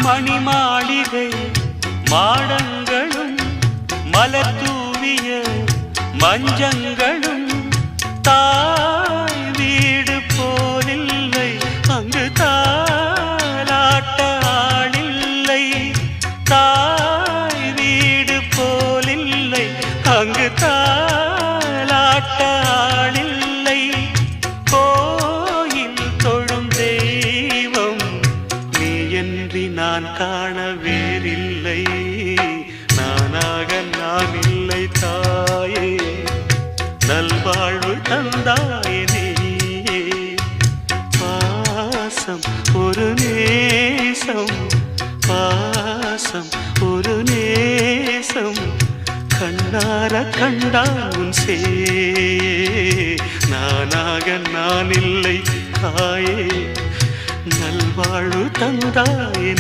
மணிமாளிகை மாடங்களும் மலர் தூவிய மஞ்சங்களும் தாய் வீடு போலில்லை அங்கு தாலாட்ட ஆளில்லை தாய் வீடு போலில்லை அங்கு தாலாட்ட ஆளில்லை கோயில் தொழும் தெய்வம் நீ என்று நான் காண வேறில்லை நானாக நான் இல்லை தாயே நல்வாழ்வு தந்தாயே நீயே பாசம் ஒரு நேசம் பாசம் ஒரு நேசம் கண்ணார கண்டால் உன் சே நானாக நான் இல்லை தாயே நல்வாழ்வு தந்தாயே